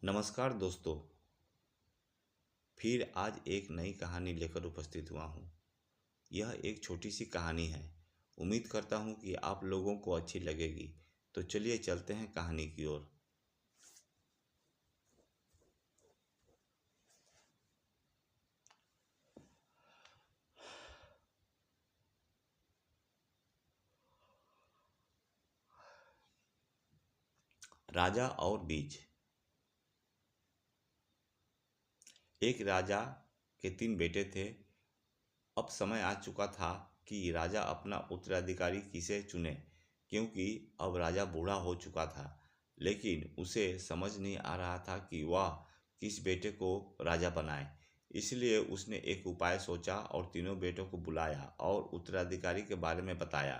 नमस्कार दोस्तों। फिर आज एक नई कहानी लेकर उपस्थित हुआ हूँ। यह एक छोटी सी कहानी है। उम्मीद करता हूँ कि आप लोगों को अच्छी लगेगी। तो चलिए चलते हैं कहानी की ओर। राजा और बीज। एक राजा के 3 बेटे थे। अब समय आ चुका था कि राजा अपना उत्तराधिकारी किसे चुने, क्योंकि अब राजा बूढ़ा हो चुका था। लेकिन उसे समझ नहीं आ रहा था कि वह किस बेटे को राजा बनाए। इसलिए उसने एक उपाय सोचा और तीनों बेटों को बुलाया और उत्तराधिकारी के बारे में बताया।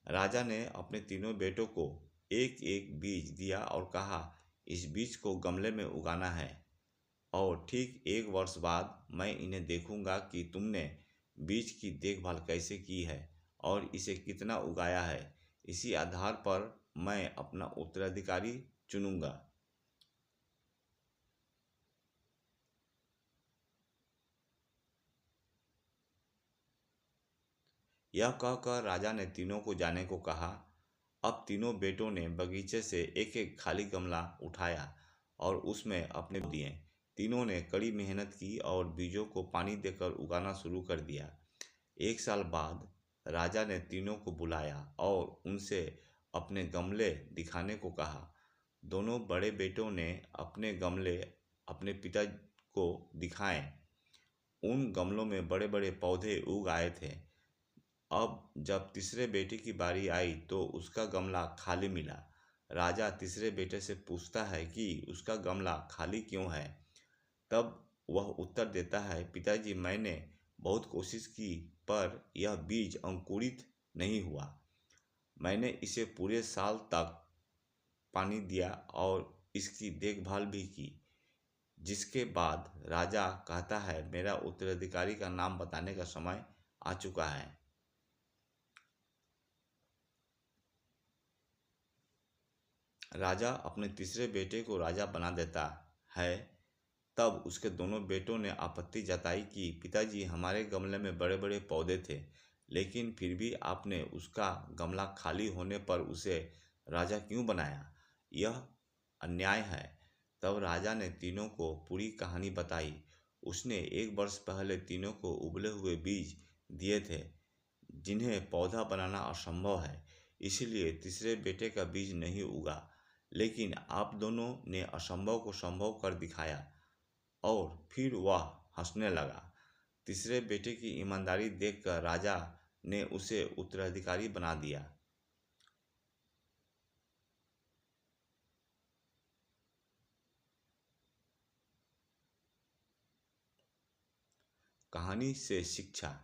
राजा ने अपने तीनों बेटों को एक एक बीज दिया और कहा, इस बीज को गमले में उगाना है और ठीक 1 वर्ष बाद मैं इन्हें देखूंगा कि तुमने बीज की देखभाल कैसे की है और इसे कितना उगाया है। इसी आधार पर मैं अपना उत्तराधिकारी चुनूंगा। यह कहकर राजा ने तीनों को जाने को कहा। अब तीनों बेटों ने बगीचे से एक एक खाली गमला उठाया और उसमें अपने दिए। तीनों ने कड़ी मेहनत की और बीजों को पानी देकर उगाना शुरू कर दिया। 1 साल बाद राजा ने तीनों को बुलाया और उनसे अपने गमले दिखाने को कहा। दोनों बड़े बेटों ने अपने गमले अपने पिता को दिखाए। उन गमलों में बड़े बड़े पौधे उग आए थे। अब जब तीसरे बेटे की बारी आई तो उसका गमला खाली मिला। राजा तीसरे बेटे से पूछता है कि उसका गमला खाली क्यों है। तब वह उत्तर देता है, पिताजी, मैंने बहुत कोशिश की पर यह बीज अंकुरित नहीं हुआ। मैंने इसे पूरे साल तक पानी दिया और इसकी देखभाल भी की। जिसके बाद राजा कहता है, मेरा उत्तराधिकारी का नाम बताने का समय आ चुका है। राजा अपने तीसरे बेटे को राजा बना देता है। तब उसके दोनों बेटों ने आपत्ति जताई कि पिताजी, हमारे गमले में बड़े बड़े पौधे थे, लेकिन फिर भी आपने उसका गमला खाली होने पर उसे राजा क्यों बनाया? यह अन्याय है। तब राजा ने तीनों को पूरी कहानी बताई। उसने 1 वर्ष पहले तीनों को उबले हुए बीज दिए थे जिन्हें पौधा बनाना असंभव है। इसलिए तीसरे बेटे का बीज नहीं उगा, लेकिन आप दोनों ने असंभव को संभव कर दिखाया। और फिर वह हंसने लगा। तीसरे बेटे की ईमानदारी देखकर राजा ने उसे उत्तराधिकारी बना दिया। कहानी से शिक्षा।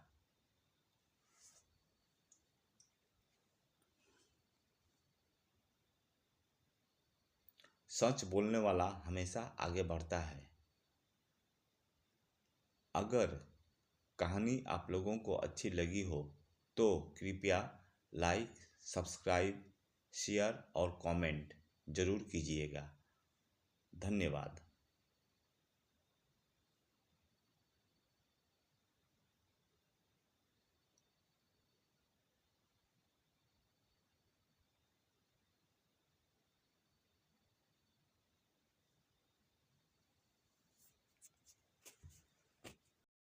सच बोलने वाला हमेशा आगे बढ़ता है। अगर कहानी आप लोगों को अच्छी लगी हो तो कृपया लाइक, सब्सक्राइब, शेयर और कमेंट ज़रूर कीजिएगा। धन्यवाद।